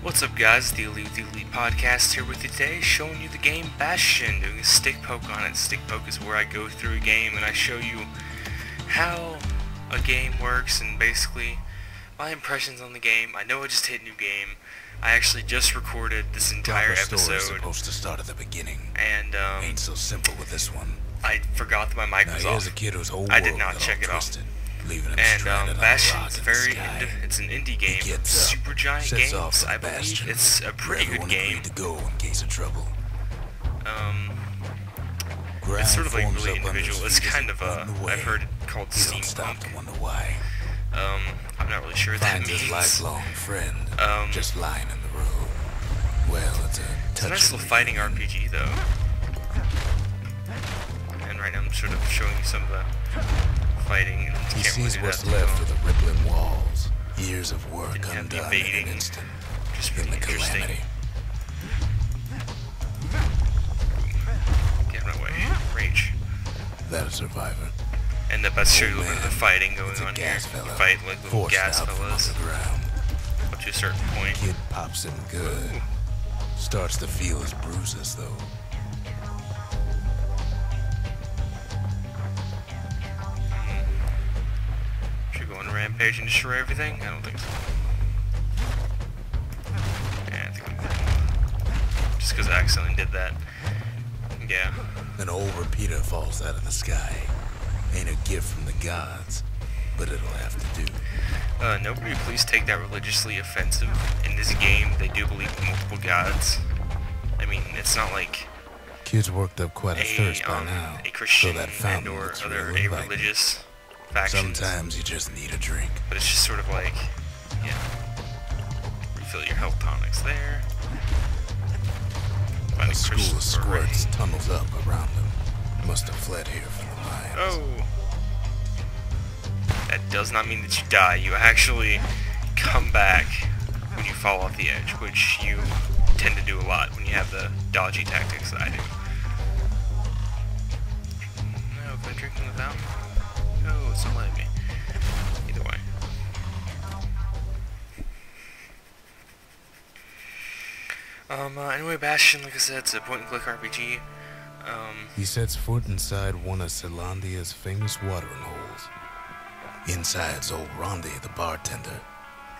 What's up guys, the Elite Podcast here with you today, showing you the game Bastion, doing a Stickpoke on it. Stickpoke is where I go through a game and I show you how a game works and basically my impressions on the game. I know I just hit new game. I actually just recorded this entire episode. Supposed to start at the beginning. And ain't so simple with this one. I forgot that my mic was off. A kid whose whole I did not check it off. And Bastion's it's an indie game, super giant games. I believe it's a pretty good game. It's sort of like really individual. It's kind of I've heard it called Steampunk. I'm not really sure what that means. Lifelong friend, just lying in the road. Well, it's a nice little fighting RPG though. And right now I'm sort of showing you some of the fighting. He sees what's left of the rippling walls. Years of work undone in an instant. Just really interesting. Calamity. Get out of my way. Rage. That a survivor. And the best show you look at the fighting going on here. You fight like little gas fellas. Up to a certain point. Kid pops him good. Ooh. Starts to feel his bruises though. Rampage and destroy everything? I don't think so. Yeah, I think I'm good. Just because I accidentally did that. Yeah. An old repeater falls out of the sky. Ain't a gift from the gods, but it'll have to do. Nobody please take that religiously offensive. In this game, they do believe in multiple gods. I mean, it's not like kids worked up quite a thirst by now. A Christian so that fountain or looks other really religious factions. Sometimes you just need a drink. But it's just sort of like, yeah, refill your health tonics there. Find a school of squirts tunnels up around them. Must have fled here from the mines. Oh! That does not mean that you die. You actually come back when you fall off the edge, which you tend to do a lot when you have the dodgy tactics that I do. No, can I drink from the fountain? No, it's not letting me. Either way. Anyway, Bastion, like I said, it's a point-and-click RPG. He sets foot inside one of Zealandia's famous watering holes. Inside's old Rondi, the bartender.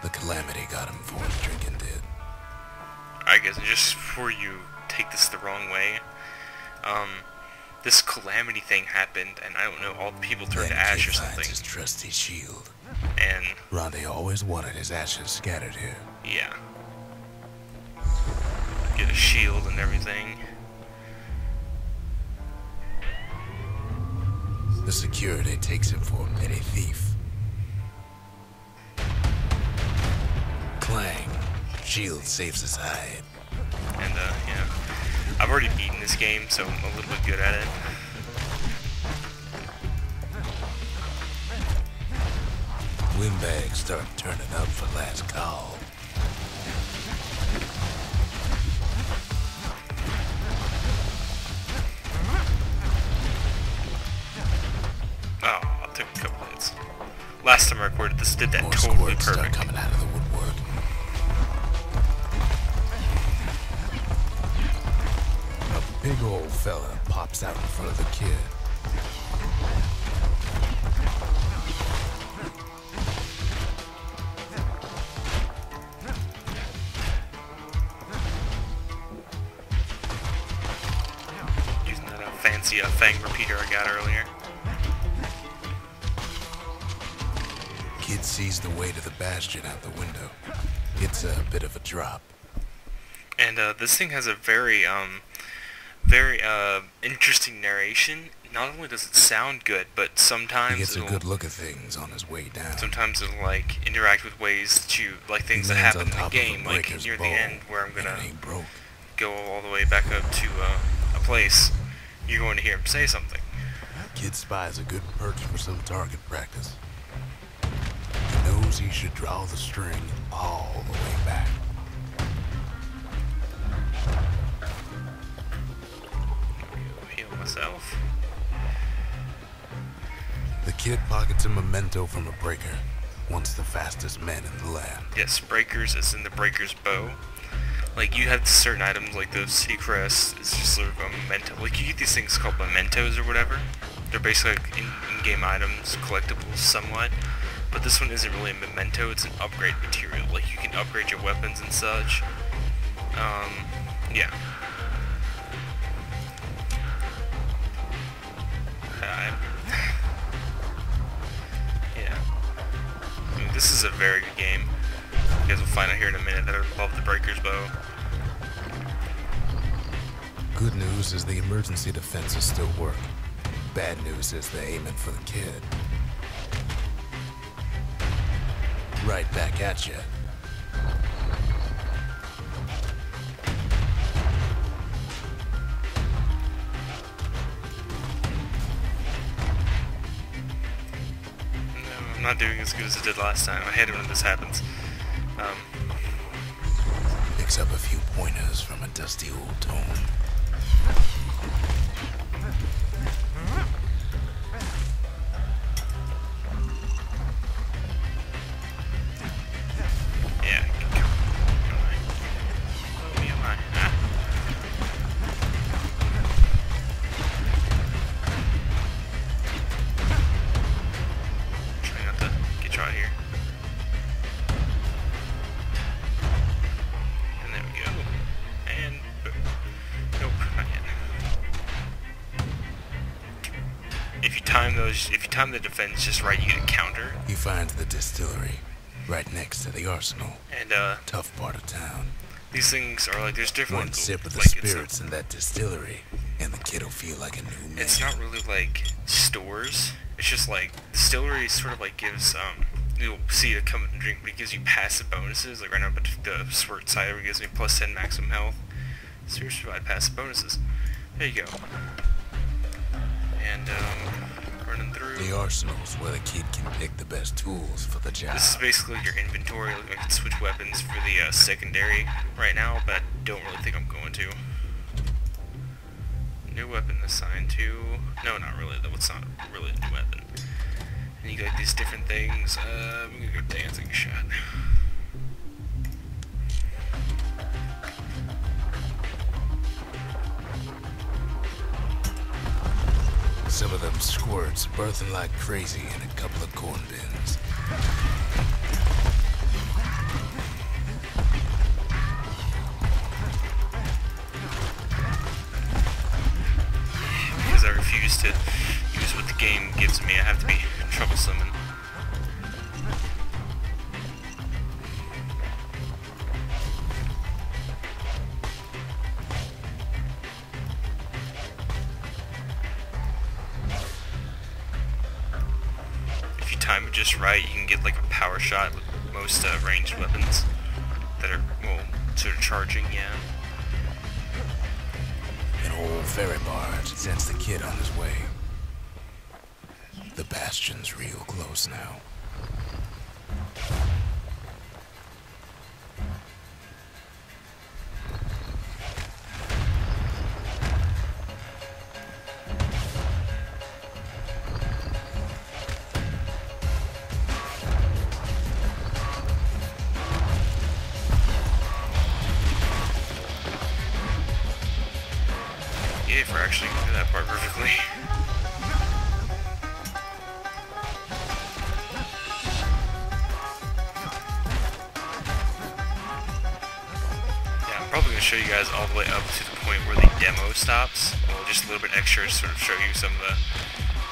The calamity got him before his drinking did. I guess just before you take this the wrong way, this calamity thing happened, and I don't know, all the people turned to ash or something. His trusty shield. And Rondi always wanted his ashes scattered here. Yeah. Get a shield and everything. The security takes him for a petty thief. Clang. Shield saves his hide. And, yeah. I've already beaten this game, so I'm a little bit good at it. Windbags start turning up for last call. Oh, it took a couple hits. Last time I recorded this, did that More totally perfect. Start coming out of the woodwork. A big old fella pops out in front of the kid. Using that fancy fang repeater I got earlier. Kid sees the way to the Bastion out the window. It's a bit of a drop. And this thing has a very interesting narration. Not only does it sound good, but sometimes he gets a good look at things on his way down. Sometimes it'll like interact with ways that you like things that happen in the game, like near the end where I'm gonna go all the way back up to a place. You're going to hear him say something. Kid spies a good perch for some target practice. He knows he should draw the string all the way back. Heal myself. The kid pockets a memento from a breaker, once the fastest men in the land. Yes, breakers is in the breaker's bow. Like, you have certain items, like the Seacrest is just sort of a memento. Like, you get these things called mementos or whatever. They're basically like in-game items, collectibles somewhat. But this one isn't really a memento, it's an upgrade material. Like, you can upgrade your weapons and such. Yeah. Yeah. I mean, this is a very good game. You guys will find out here in a minute that I love the Breaker's Bow. Good news is the emergency defenses still work. Bad news is they're aiming for the kid. Right back at you. I'm not doing as good as I did last time. I hate it when this happens. Picks up a few pointers from a dusty old tome. Yeah. Oh, me, am I? Ah. Try not to get you out here. And there we go. And boom. Nope, not yet. If you time the defense just right, you get a counter. He finds the distillery right next to the arsenal. And Tough part of town. these things are like, there's different. One sip of the like, spirits in that distillery, and the kid'll feel like a new man. It's not really like stores. It's just like distillery sort of like gives you'll see it come and drink, but it gives you passive bonuses. Like right now, but the Squirt Cider gives me plus 10 maximum health. Spirits provide passive bonuses. There you go. And running through. The arsenal's where the kid can pick the best tools for the job. This is basically your inventory. Like, I can switch weapons for the secondary right now, but I don't really think I'm going to. New weapon assigned to... No, not really. That's not really a new weapon. And you got these different things. I'm gonna go dancing shot. Some of them squirts birthing like crazy in a couple of corn bins. Because I refuse to use what the game gives me, I have to be troublesome. And if you time it just right, you can get like a power shot with most ranged weapons that are, well, sort of charging, yeah. An old ferry barge sends the kid on his way. The Bastion's real close now. Yay for actually doing that part perfectly. Yeah, I'm probably going to show you guys all the way up to the point where the demo stops. Well, just a little bit extra to sort of show you some of the,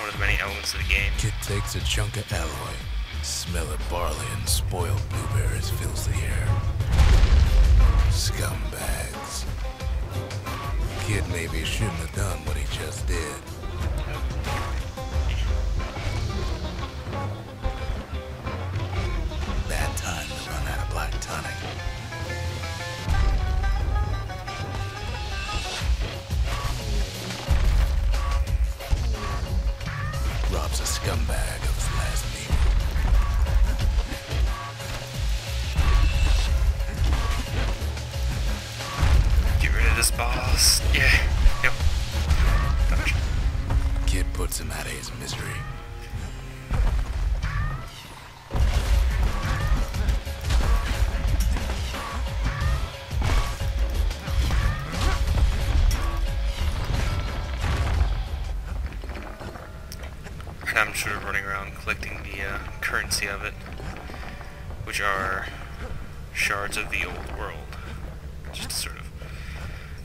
one of the many elements of the game. Kid takes a chunk of alloy. Smell of barley and spoiled blueberries fills the air. Scumbags. Kid maybe shouldn't have done what he just did. Bad time to run out of black tonic. Robs a scumbag of his last meal. Get rid of this boss. Yeah. Yep. Gotcha. around collecting the currency of it, which are shards of the old world. Just sort of.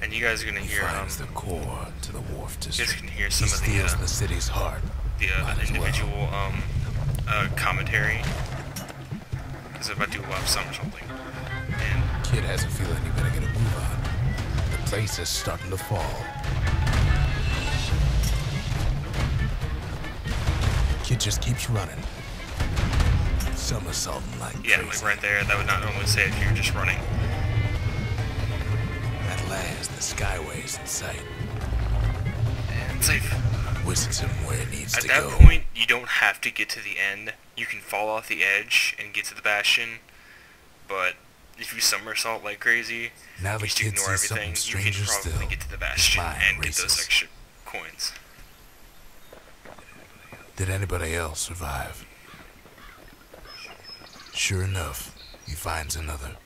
And you guys are gonna hear the core to the wharf you guys district. can hear some He of steals the city's heart. the individual commentary, because I'm about to do a lot of some or something. And Kid has a feeling you better get a move on. The place is starting to fall. Kid just keeps running. Somersaulting like yeah, crazy. like right there, that would not normally say if you're just running. At last, the skyway's in sight. And safe. Whisks him where it needs At to that go. point, you don't have to get to the end. You can fall off the edge and get to the Bastion, but if you somersault like crazy, Now you the just kid ignore sees everything, something you can stranger probably still. get to the Bastion Mind and get those races. extra coins. Did anybody else survive? Sure enough, he finds another.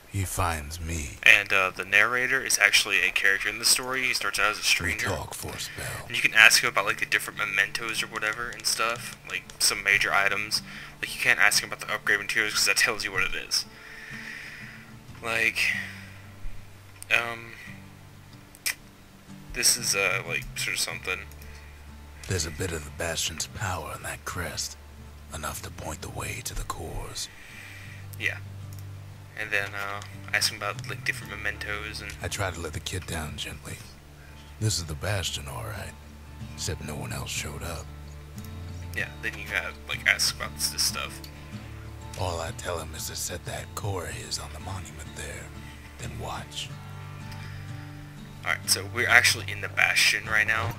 He finds me. And the narrator is actually a character in the story. He starts out as a We stranger. talk for a spell. And you can ask him about like the different mementos or whatever and stuff, like some major items. Like you can't ask him about the upgrade materials because that tells you what it is. Like, this is like sort of something. There's a bit of the Bastion's power in that crest. Enough to point the way to the cores. Yeah. And then ask him about like different mementos and I try to let the kid down gently. This is the Bastion, alright. Except no one else showed up. yeah. Then you gotta like ask about this stuff. All I tell him is to set that core of his on the monument there. Then watch. Alright, so we're actually in the Bastion right now.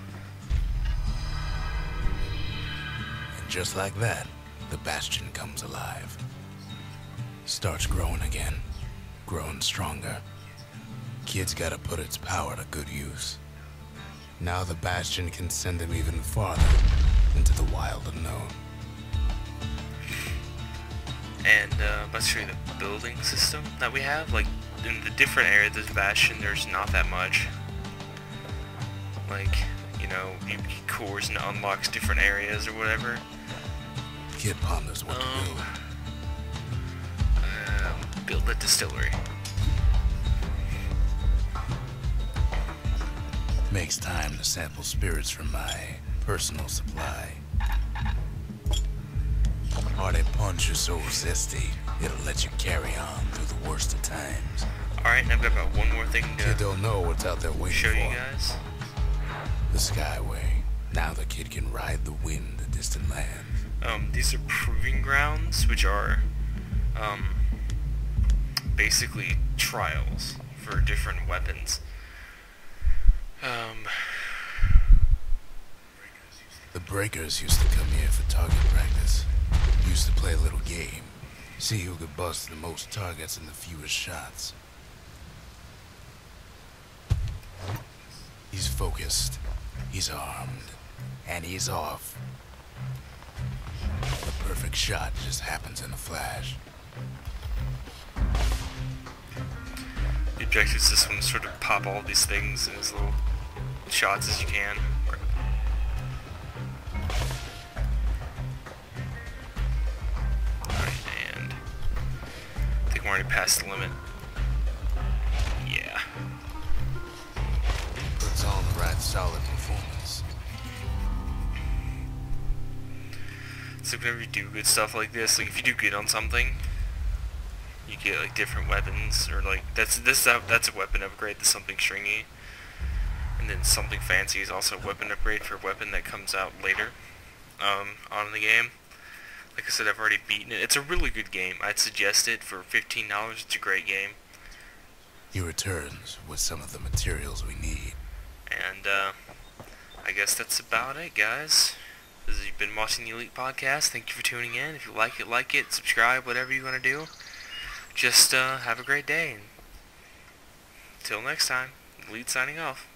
And just like that, the Bastion comes alive. Starts growing again. Growing stronger. Kid's gotta put its power to good use. Now the Bastion can send him even farther into the wild unknown. And let's show you the building system that we have. Like in the different areas of the Bastion, there's not that much. Like, you know, you cores and unlocks different areas or whatever. Kid ponders what to do. Build a distillery. Makes time to sample spirits from my personal supply. Hearty punch is so zesty, it'll let you carry on through the worst of times. Alright, and I've got about one more thing Kid to don't know what's out there waiting show for you him. guys. The Skyway. Now the kid can ride the wind to distant lands. These are proving grounds, which are basically trials for different weapons. The breakers used to come here for target practice. Used to play a little game. See who could bust the most targets in the fewest shots. He's focused. He's armed. And he's off. The perfect shot just happens in a flash. The objective is this one to sort of pop all these things in as little shots as you can. Alright, and I think we're already past the limit. Yeah. Puts on the right solid performance. So whenever you do good stuff like this, like if you do good on something, you get like different weapons, or like that's a weapon upgrade to something stringy, and then something fancy is also a weapon upgrade for a weapon that comes out later on in the game. Like I said, I've already beaten it. It's a really good game. I'd suggest it for $15. It's a great game. He returns with some of the materials we need. And I guess that's about it, guys. As you've been watching the Elite Podcast, thank you for tuning in. If you like it, subscribe, whatever you want to do. Just have a great day. Until next time, Elite signing off.